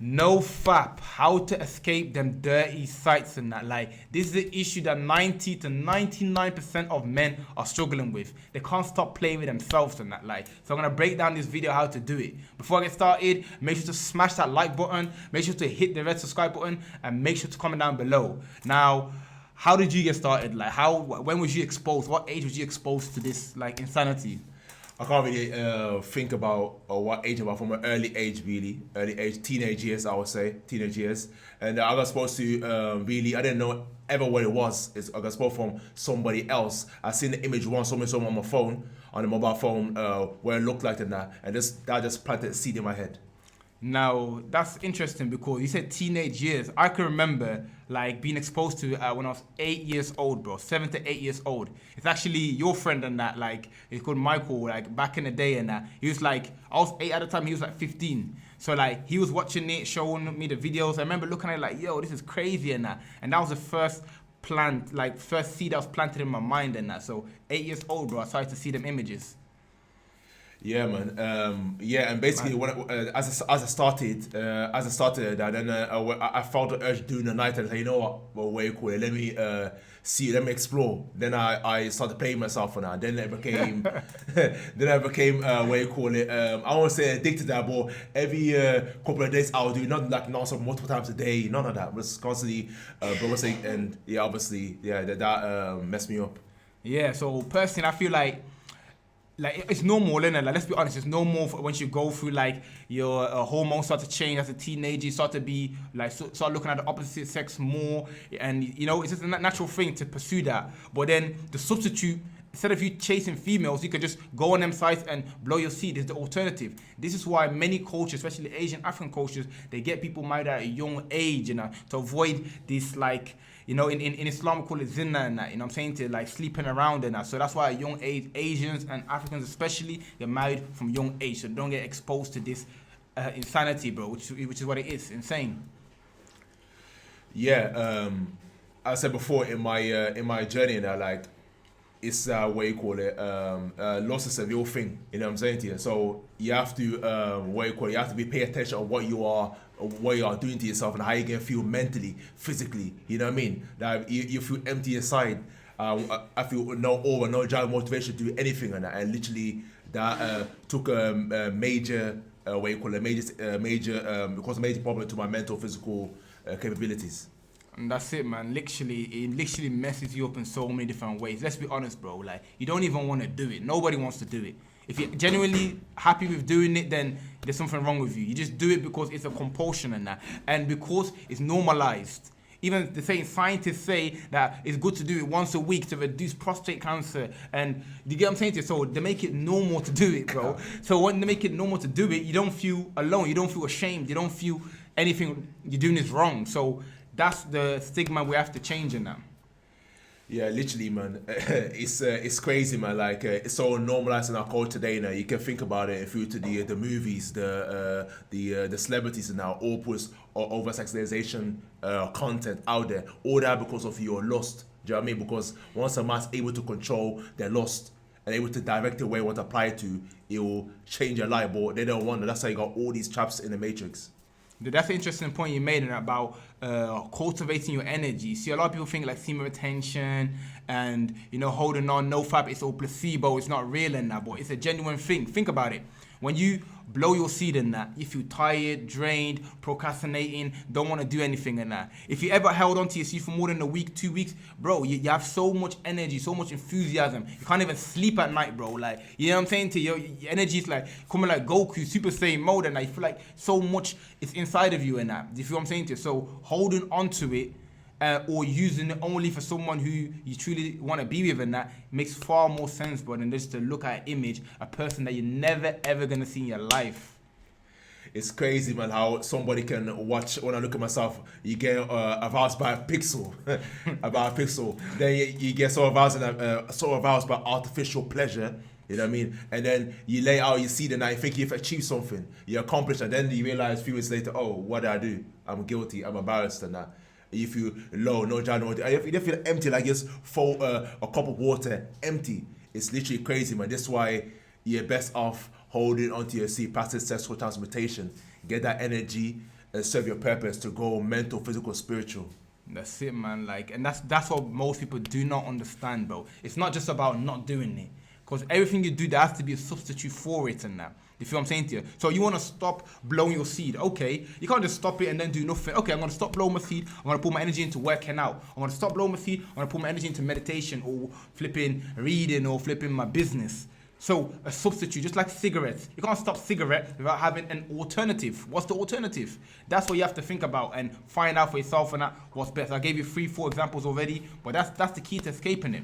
No fap, how to escape them dirty sights and that. Like, this is the issue that 90 to 99% of men are struggling with. They can't stop playing with themselves and that. Like, so I'm gonna break down this video how to do it. Before I get started, make sure to smash that like button, make sure to hit the red subscribe button, and make sure to comment down below. Now, how did you get started? Like, when was you exposed? What age was you exposed to this, like, insanity? I can't really think about what age about from an early age, teenage years, I would say, teenage years. And I got supposed to really, I didn't know ever what it was. I got supposed from somebody else. I seen the image once, someone on my phone, on the mobile phone, where it looked like that, and that just planted a seed in my head. Now, that's interesting because you said teenage years. I can remember like being exposed to it when I was 8 years old, bro. 7 to 8 years old. It's actually your friend and that, like, it's called Michael, like back in the day and that. He was like, I was 8 at the time, he was like 15. So like, he was watching it, showing me the videos. I remember looking at it like, yo, this is crazy and that. And that was the first seed that was planted in my mind and that. So 8 years old, bro, I started to see them images. Yeah, man. And basically, as I started that, then I felt the urge during the night and say, you know what, what you call it? Let me let me explore. Then I started playing myself on that. Then it became, what you call it? I won't say addicted to that, but every couple of days I'll do not like non-stop multiple times a day. None of that. It was constantly progressing, and yeah, obviously, yeah, that messed me up. Yeah. So personally, I feel like it's normal, innit? Like, let's be honest, it's normal once you go through like your hormones start to change as a teenager. You start to be like start looking at the opposite sex more, and you know it's just a natural thing to pursue that. But then the substitute, instead of you chasing females, you could just go on them sites and blow your seed. Is the alternative. This is why many cultures, especially Asian African cultures, they get people married at a young age, you know, to avoid this, like, you know, in Islam we call it zina and that, you know what I'm saying, to like sleeping around and that. So that's why at young age, Asians and Africans especially, get married from young age, so they don't get exposed to this insanity, bro, which is what it is, insane. Yeah, as I said before in my journey, and like, it's what you call it, loss is a real thing. You know what I'm saying to you? So you have to you have to be pay attention of what you are doing to yourself and how you can feel mentally, physically. You know what I mean? That you feel empty inside. I feel no drive, motivation to do anything, and literally that took a major major problem to my mental, physical capabilities. And that's it, man. It literally messes you up in so many different ways. Let's be honest, bro. Like, you don't even want to do it. Nobody wants to do it. If you're genuinely happy with doing it, then there's something wrong with you. You just do it because it's a compulsion and that. And because it's normalized. Even scientists say that it's good to do it once a week to reduce prostate cancer. And you get what I'm saying to you? So they make it normal to do it, bro. So when they make it normal to do it, you don't feel alone. You don't feel ashamed. You don't feel anything you're doing is wrong. So that's the stigma we have to change in that. Yeah, literally, man. It's crazy, man. Like, it's so normalized in our culture today. Now you can think about it if you to the movies, the celebrities, and now all push over sexualization content out there. All that because of your lust. Do you know what I mean? Because once a man's able to control their lust and able to direct the way what to apply to, it will change your life. But they don't want that. That's how you got all these traps in the matrix. That's an interesting point you made about cultivating your energy. See, a lot of people think like semen retention and, you know, holding on, no fab, it's all placebo, it's not real in that, but it's a genuine thing. Think about it. When you blow your seed in that, you feel tired, drained, procrastinating, don't want to do anything in that. If you ever held on to your seed for more than a week, 2 weeks, bro, you have so much energy, so much enthusiasm. You can't even sleep at night, bro. Like, you know what I'm saying to you? Your energy is like coming like Goku, Super Saiyan mode, and I feel like so much is inside of you in that. You feel what I'm saying to you? So holding on to it, or using it only for someone who you truly want to be with, and that makes far more sense, bro, than just to look at an image, a person that you're never ever gonna see in your life. It's crazy, man, how somebody can watch. When I look at myself, you get aroused by a pixel, about a pixel. Then you get so aroused by artificial pleasure. You know what I mean? And then you lay out, you see the night, you think you've achieved something, you accomplished, and then you realize a few minutes later, oh, what did I do? I'm guilty, I'm embarrassed, and that. You feel low, no joy, no. You feel empty, like just full a cup of water, empty. It's literally crazy, man. That's why you're best off holding onto your seat, passive sexual transmutation. Get that energy and serve your purpose to grow mental, physical, spiritual. That's it, man. Like, and that's what most people do not understand, bro. It's not just about not doing it, because everything you do, there has to be a substitute for it and that. You feel what I'm saying to you? So you want to stop blowing your seed. Okay, you can't just stop it and then do nothing. Okay, I'm going to stop blowing my seed. I'm going to put my energy into working out. I'm going to stop blowing my seed. I'm going to put my energy into meditation or flipping reading or flipping my business. So a substitute, just like cigarettes. You can't stop cigarette without having an alternative. What's the alternative? That's what you have to think about and find out for yourself and that what's best. I gave you 3-4 examples already, but that's the key to escaping it.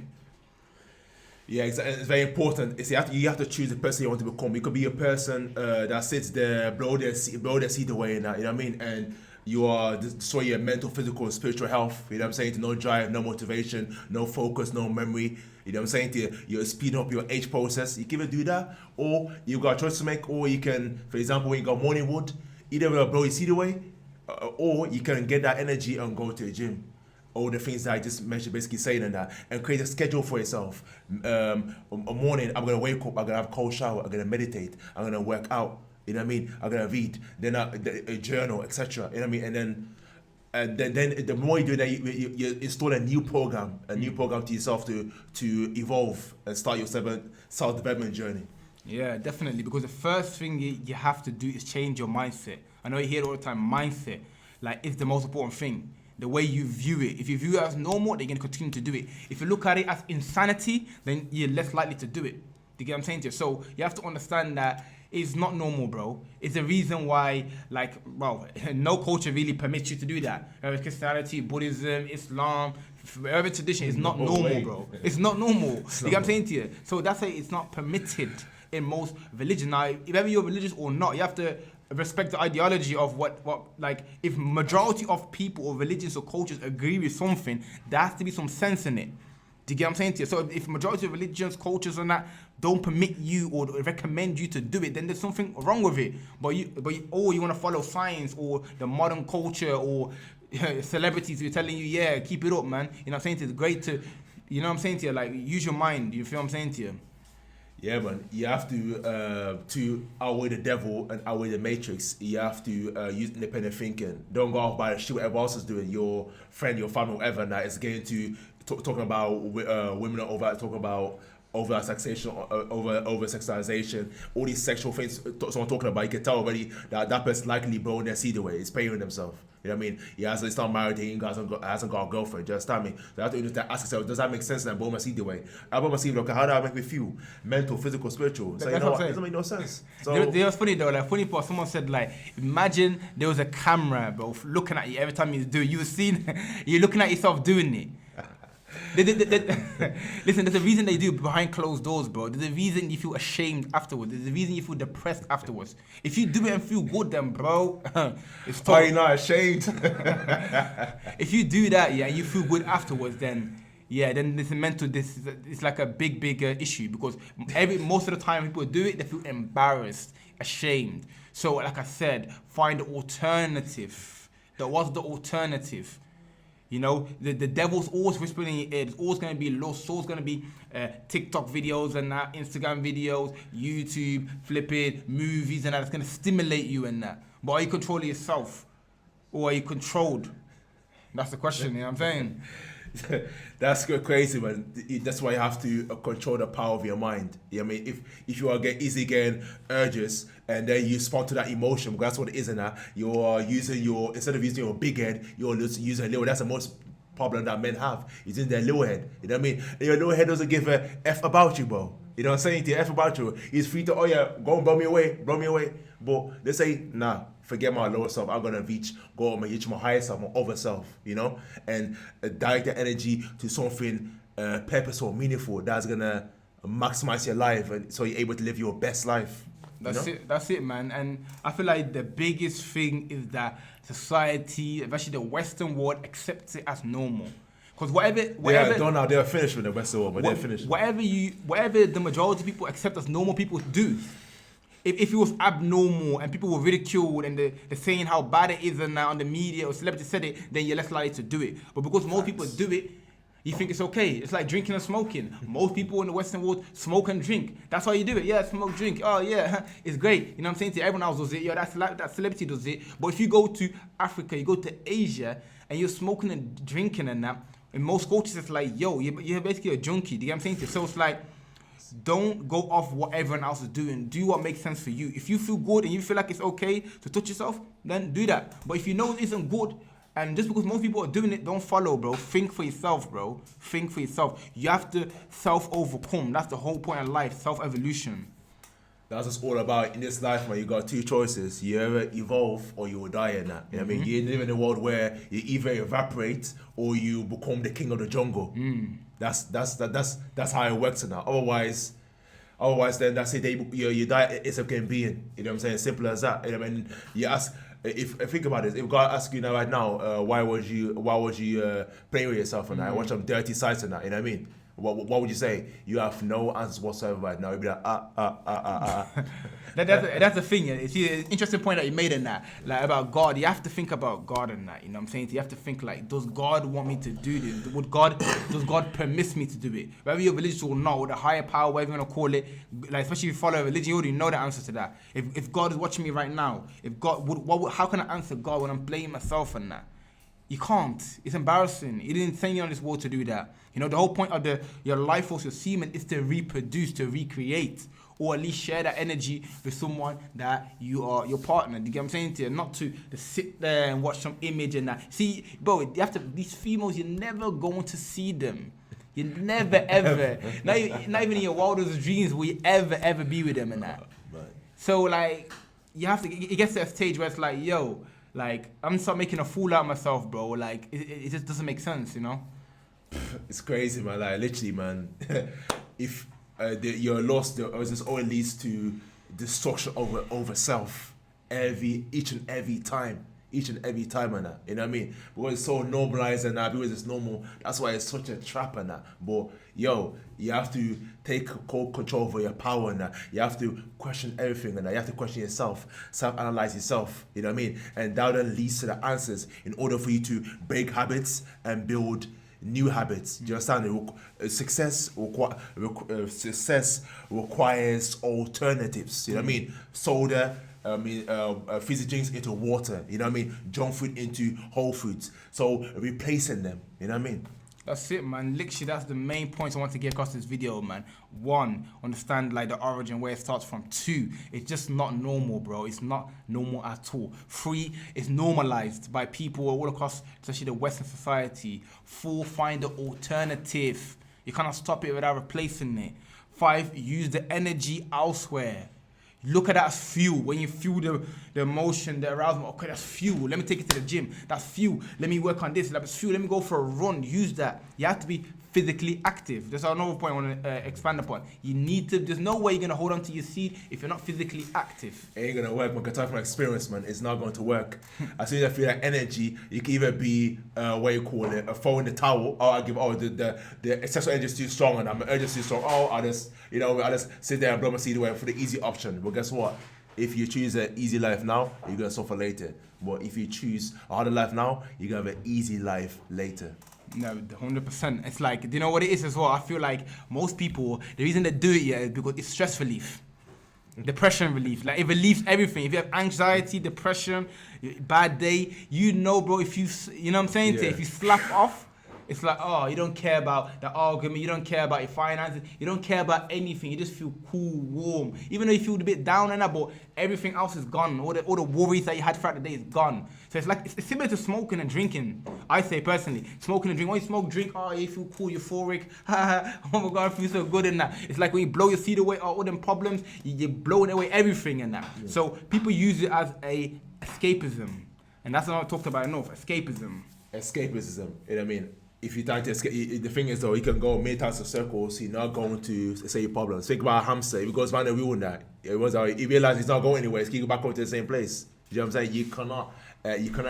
Yeah, it's very important. You have to choose the person you want to become. You could be a person that sits there, blow their seed away, and that, you know what I mean? And you are destroy your mental, physical, and spiritual health. You know what I'm saying? No drive, no motivation, no focus, no memory. You know what I'm saying? You're speeding up your age process. You can either do that, or you've got a choice to make, or you can, for example, when you got morning wood, either blow your seed away, or you can get that energy and go to the gym. All the things that I just mentioned, basically saying and create a schedule for yourself. A morning, I'm gonna wake up, I'm gonna have a cold shower, I'm gonna meditate, I'm gonna work out. You know what I mean? I'm gonna read, then a journal, etc. You know what I mean? And then the more you do that, you install a new program to yourself to evolve and start your self-development journey. Yeah, definitely. Because the first thing you have to do is change your mindset. I know you hear it all the time. Mindset, like, is the most important thing. The way you view it. If you view it as normal, then you're going to continue to do it. If you look at it as insanity, then you're less likely to do it. Do you get what I'm saying to you? So you have to understand that it's not normal, bro. It's the reason why, like, well, no culture really permits you to do that. Christianity, Buddhism, Islam, whatever tradition is not normal, bro. It's not normal. You get what I'm saying to you? So that's why it's not permitted in most religions. Now, whether you're religious or not, you have to respect the ideology of what like, if majority of people or religions or cultures agree with something, there has to be some sense in it. Do you get what I'm saying to you? So if majority of religions, cultures and that don't permit you or recommend you to do it, then there's something wrong with it. But you want to follow science or the modern culture or celebrities who are telling you, yeah, keep it up, man. You know what I'm saying to you? It's great to, you know what I'm saying to you? Like, use your mind. You feel what I'm saying to you? Yeah, man. You have to outweigh the devil and outweigh the matrix. You have to use independent thinking. Don't go off by the shit whatever else is doing. Your friend, your family, whatever, that is getting to talking about women over, talking about over sexualization, all these sexual things someone talking about. You can tell already that person likely blowing their seed away. It's paying themselves. You know what I mean? He's not married, he hasn't got a girlfriend. Just understand me? So I have to ask yourself, does that make sense? And blow my seed away. I blow my seed, okay, how do I make me feel? Mental, physical, spiritual. So you know what? It doesn't make no sense. So you know what's funny though? Like, funny part, someone said, like, imagine there was a camera, bro, looking at you every time you do it. You were seeing, you're looking at yourself doing it. Listen, there's a reason they do behind closed doors, bro. There's a reason you feel ashamed afterwards. There's a reason you feel depressed afterwards. If you do it and feel good, then, bro, it's tough. Why are you not ashamed? If you do that, yeah, and you feel good afterwards, then, yeah, then it's like a big issue, because most of the time people do it, they feel embarrassed, ashamed. So, like I said, find the alternative. What's the alternative? You know, the devil's always whispering in your ear. There's always going to be lost. There's always going to be TikTok videos and that, Instagram videos, YouTube, flipping, movies and that. It's going to stimulate you and that. But are you controlling yourself? Or are you controlled? That's the question, you know what I'm saying? That's crazy, man. That's why you have to control the power of your mind. You know what I mean? If you are easy getting urges and then you respond to that emotion, because that's what it is, and you are using instead of using your big head, you're using a little. That's the most problem that men have. Is in their little head. You know what I mean? And your little head doesn't give a F about you, bro. You know what I'm saying? To F about you. He's free to, oh yeah, go and blow me away. But they say, nah, forget my lower self. I'm gonna reach my higher self, my other self, you know, and direct the energy to something purposeful, meaningful, that's gonna maximize your life, and so you're able to live your best life. That's it, man. And I feel like the biggest thing is that society, especially the Western world, accepts it as normal. Because whatever they're finished with the Western world, but they're finished. Whatever the majority of people accept as normal, people do. If it was abnormal and people were ridiculed and they're saying how bad it is and now on the media or celebrity said it, then you're less likely to do it. But because most people do it, You think it's okay. It's like drinking and smoking. Most people in the Western world smoke and drink. That's why you do it. Yeah, smoke, drink. Oh, yeah, it's great. You know what I'm saying? To everyone else does it. Yeah, that celebrity does it. But if you go to Africa, you go to Asia, and you're smoking and drinking and that, in most cultures, it's like, yo, you're basically a junkie. Do you get what I'm saying? So it's like, don't go off what everyone else is doing. Do what makes sense for you. If you feel good and you feel like it's okay to touch yourself, then do that. But if you know it isn't good, and just because most people are doing it, don't follow, bro. Think for yourself, bro. Think for yourself. You have to self-overcome. That's the whole point of life, self-evolution. That's just all about in this life, man. You got two choices: you either evolve or you will die in that. You know what I mean? You live in a world where you either evaporate or you become the king of the jungle. That's how it works in that. Otherwise, then that's it. You die. It's a game being. You know what I'm saying? Simple as that. You know what I mean? You ask. If think about it, if God asks you now right now, why would you play with yourself and that? Watch some dirty sides and that. You know what I mean? What would you say? You have no answers whatsoever right now. You'd be like, That's the thing. Yeah. See, the interesting point that you made in that, like about God. You have to think about God and that. You know what I'm saying? You have to think like, does God want me to do this? Does God permit me to do it? Whether you're religious or not, or the higher power, whatever you want to call it, like especially if you follow a religion, you already know the answer to that. If God is watching me right now, if God how can I answer God when I'm blaming myself and that? You can't. It's embarrassing. He didn't send you on this world to do that. You know, the whole point of your life force, your semen, is to reproduce, to recreate, or at least share that energy with someone that you are your partner. Do you get what I'm saying to you? Not to sit there and watch some image and that. See, bro, you have to. These females, you're never going to see them. You never ever. not even in your wildest dreams will you ever be with them and that. Right. So like, you have to. It gets to a stage where it's like, yo. Like, I'm start making a fool out of myself, bro. Like, it just doesn't make sense, you know? It's crazy, man. Like, literally, man. If you're lost, this always leads to destruction over self. Each and every time, and that. You know what I mean? Because it's so normalized and that, because it's normal. That's why it's such a trap and that. But yo, you have to take control over your power and that. You have to question everything and that. You have to question yourself, self-analyze yourself. You know what I mean? And that then leads to the answers in order for you to break habits and build new habits. Do you understand? Success requires alternatives. You know what I mean? Soda. Fizzy drinks into water, you know what I mean? Junk food into whole foods. So replacing them, you know what I mean? That's it, man. Literally, that's the main point I want to get across this video, man. 1, understand like the origin, where it starts from. 2, it's just not normal, bro. It's not normal at all. 3, it's normalized by people all across, especially the Western society. 4, find the alternative. You cannot stop it without replacing it. 5, use the energy elsewhere. Look at that as fuel. When you fuel the emotion, the arousal, okay, that's fuel. Let me take it to the gym. That's fuel. Let me work on this. That's fuel. Let me go for a run. Use that. You have to be physically active. That's another point I want to expand upon. You need to, there's no way you're going to hold on to your seed if you're not physically active. It ain't going to work, man. Can talk from experience, man. It's not going to work. As soon as I feel that energy, you can either be, throwing the towel, or I give, the sexual energy is too strong and I'm urge is too strong. I just sit there and blow my seed away for the easy option. But guess what? If you choose an easy life now, you're going to suffer later. But if you choose a harder life now, you're going to have an easy life later. No, 100%. It's like, do you know what it is as well? I feel like most people, the reason they do it is because it's stress relief. Depression relief. Like, it relieves everything. If you have anxiety, depression, bad day, you know, bro, if you know what I'm saying? Yeah. If you slack off, it's like, oh, you don't care about the argument, you don't care about your finances, you don't care about anything. You just feel cool, warm. Even though you feel a bit down and that, but everything else is gone. All the worries that you had throughout the day is gone. So it's like, it's similar to smoking and drinking. I say personally, smoking and drinking. When you smoke, drink, oh, you feel cool, euphoric. Oh my God, I feel so good in that. It's like when you blow your seed away, all them problems, you're blowing away everything in that. Yeah. So people use it as a escapism. And that's what I talked about enough, escapism. Escapism, you know what I mean? If you try to escape, the thing is though, you can go many times of circles, you're not going to say your problems. Think about a hamster, if he goes around the wheel and that, he realizes he's not going anywhere, he's going back over to the same place. You know what I'm saying? You cannot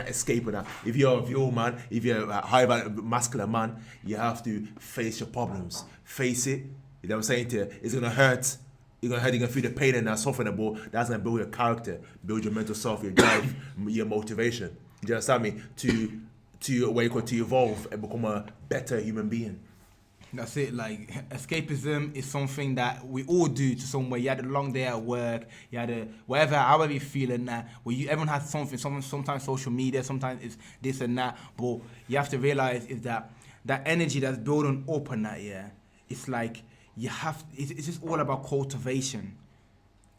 escape with that. If you're a real man, if you're a high masculine man, you have to face your problems. Face it, you know what I'm saying to you? It's going to hurt. You're going to feel the pain and that suffering, but that's going to build your character, build your mental self, your drive, your motivation. You understand me? to what you call to evolve and become a better human being. That's it. Like escapism is something that we all do to somewhere. You had a long day at work. You had a whatever, however you feeling that. Where everyone has something. Sometimes social media. Sometimes it's this and that. But you have to realize is that energy that's building up on that. Yeah, it's like you have. It's just all about cultivation.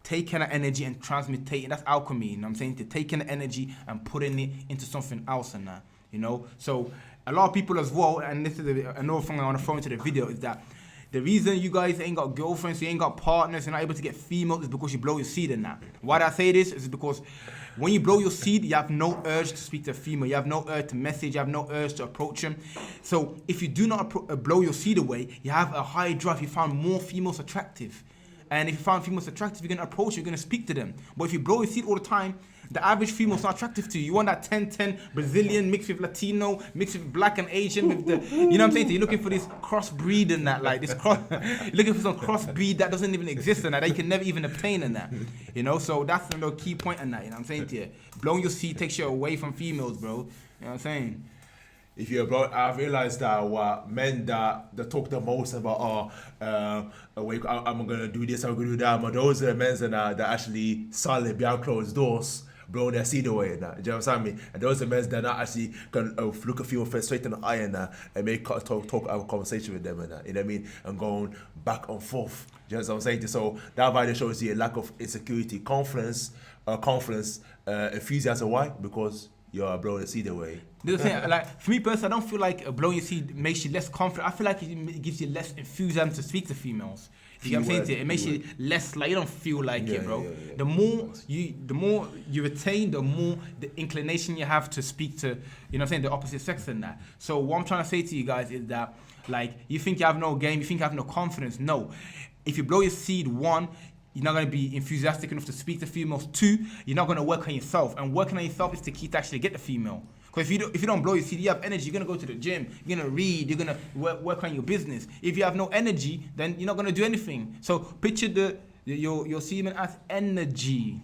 Taking that energy and transmuting. That's alchemy. You know what I'm saying? To taking the energy and putting it into something else and that. You know, so a lot of people as well, and this is another thing I want to throw into the video, is that the reason you guys ain't got girlfriends, you ain't got partners, you're not able to get females is because you blow your seed in that. Why do I say this? Is because when you blow your seed, you have no urge to speak to a female, you have no urge to message, you have no urge to approach them. So if you do not blow your seed away, you have a high drive, you found more females attractive. And if you find females attractive, you're going to approach, you're going to speak to them. But if you blow your seed all the time, the average female's not attractive to you. You want that 10-10 Brazilian mixed with Latino, mixed with black and Asian with the, you know what I'm saying? So you're looking for this crossbreed and that, like this you're looking for some crossbreed that doesn't even exist and that you can never even obtain in that. You know, so that's the key point in that, you know what I'm saying to you? Blowing your seed takes you away from females, bro. You know what I'm saying? If you're about, I realized that what men that talk the most about, I'm gonna do this, I'm gonna do that, but those are the men that actually solid behind closed doors, blowing their seed away and that. Do you understand me? And those are men that not actually can look a female straight in the eye and make talk have a conversation with them and that. You know what I mean? And going back and forth. Do you know what I'm saying? So that video shows you a lack of insecurity, confidence, enthusiasm. Why? Because you're blowing the seed away. The thing, like for me personally, I don't feel like blowing your seed makes you less confident. I feel like it gives you less enthusiasm to speak to females. You know what I'm saying to you? It makes you less like you don't feel like it, bro. Yeah. The more you retain, the more the inclination you have to speak to, you know what I'm saying, the opposite sex than that. So what I'm trying to say to you guys is that like you think you have no game, you think you have no confidence. No. If you blow your seed, one, you're not going to be enthusiastic enough to speak to females. Two, you're not going to work on yourself. And working on yourself is the key to actually get the female. Because if you don't blow your seed, you have energy, you're going to go to the gym, you're going to read, you're going to work on your business. If you have no energy, then you're not going to do anything. So picture your semen as energy.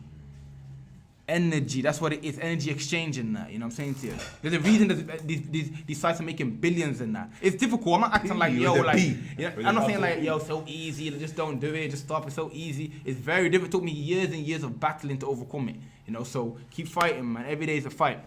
Energy, that's what it is. Energy exchange in that, you know what I'm saying to you? There's a reason that these sites are making billions in that. It's difficult. I'm not acting like, yo, like, you know, I'm not saying like, yo, so easy, just don't do it, just stop, it's so easy. It's very difficult. It took me years and years of battling to overcome it, you know? So keep fighting, man. Every day is a fight.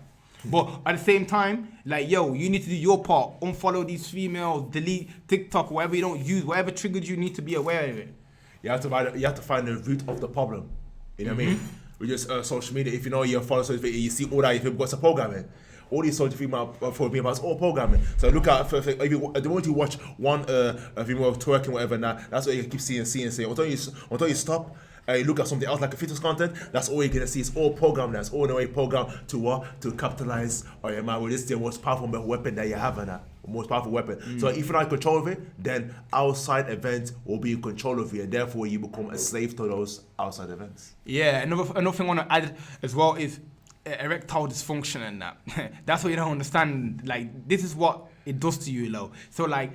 But at the same time, like, yo, you need to do your part. Unfollow these females, delete TikTok, whatever you don't use, whatever triggered you need to be aware of it. You have to find the root of the problem. You know what I mean? With just social media, if you know you're following social media, you see all that, if you've got some programming. All these social female for females, it's all programming. So look at the moment you watch one female twerking, whatever, now that's what you keep seeing. Until you stop. You look at something else like a fitness content, that's all you're gonna see. It's all programmed. That's all the way programmed to what? To capitalize on your mind. Well, this is the most powerful weapon that you have, and most powerful weapon. So if you're not in control of it, then outside events will be in control of you, and therefore you become a slave to those outside events. Yeah, another thing I want to add as well is erectile dysfunction and that. That's what you don't understand. Like, this is what it does to you, Lo. So like,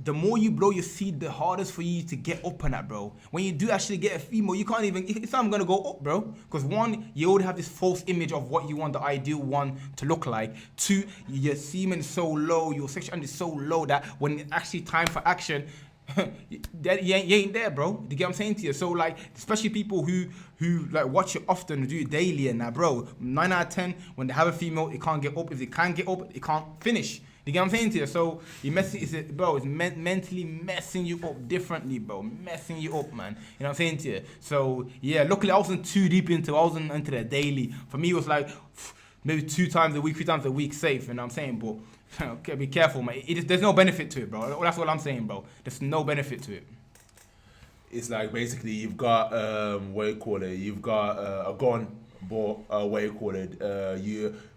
the more you blow your seed, the hardest for you to get up on that, bro. When you do actually get a female, you can't even, it's not gonna go up, bro. Because one, you already have this false image of what you want the ideal one to look like. Two, your semen is so low, your sexual energy is so low that when it's actually time for action, you ain't there, bro. You get what I'm saying to you? So like, especially people who like watch it often, do it daily and that, bro. 9 out of 10, when they have a female, it can't get up. If it can get up, it can't finish. You get what I'm saying to you? So it's mentally messing you up differently, bro. Messing you up, man. You know what I'm saying to you? So yeah, luckily I wasn't too deep into the daily. For me, it was like maybe 2 times a week, 3 times a week safe. You know what I'm saying? But okay, be careful, man. There's no benefit to it, bro. That's what I'm saying, bro. There's no benefit to it. It's like basically you've got you've got a gun, but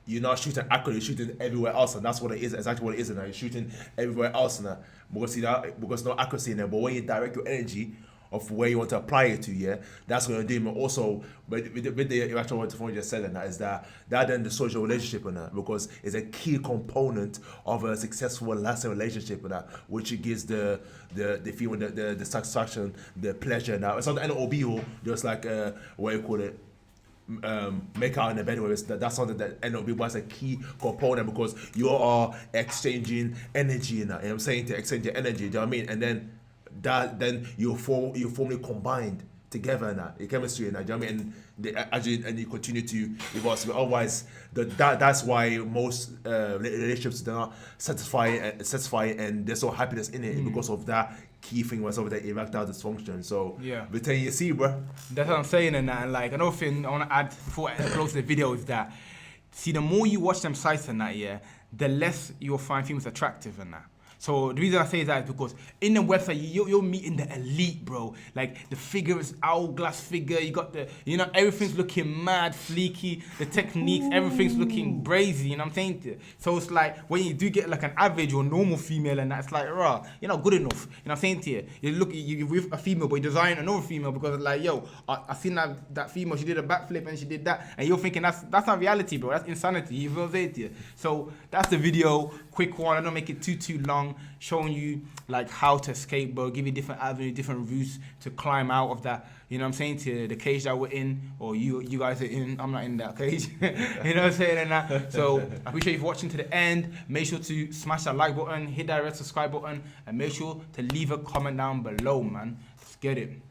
you're not shooting accurately, you're shooting everywhere else, and that's what it is, exactly what it is, and you're shooting everywhere else, and because no accuracy in there. But when you direct your energy of where you want to apply it to, yeah, that's what you're doing. But also, with the actual what you just said, and that is that then the social relationship and that, because it's a key component of a successful lasting relationship and that, which it gives the feeling, the satisfaction, the pleasure. Now it's not the end all be all, just like make out in the bed with, that's something that end up being as a key component, because you are exchanging energy in that. You know what I'm saying? To exchange your energy, do you know what I mean? And then you formally combined together in that, your chemistry in that, do you know what I mean? And you continue to evolve. So otherwise, that's why most relationships are not satisfying, and there's no happiness in it because of that key thing was over the erectile dysfunction. So retain your C, bro. That's what I'm saying, and that. And like another thing I want to add before I close the video is that, see, the more you watch them sites and that, the less you'll find females attractive and that. So the reason I say that is because in the website, you're meeting the elite, bro. Like, the figure is hourglass figure. You got the, everything's looking mad, fleeky. The techniques, everything's looking brazy, you know what I'm saying to you? So it's like, when you do get like an average or normal female and that, it's like, rah, you're not good enough, you know what I'm saying to you? You're with a female, but you design another female because it's like, yo, I seen that female, she did a backflip and she did that. And you're thinking, that's not reality, bro. That's insanity, you know what I'm saying to you? So that's the video, quick one. I don't make it too long, showing you like how to escape, bro, give you different avenues, different routes to climb out of that, you know what I'm saying, to the cage that we're in, or you guys are in. I'm not in that cage. You know what I'm saying, and that. So I appreciate you for watching to the end. Make sure to smash that like button, hit that red subscribe button, and make sure to leave a comment down below, man. Let's get it.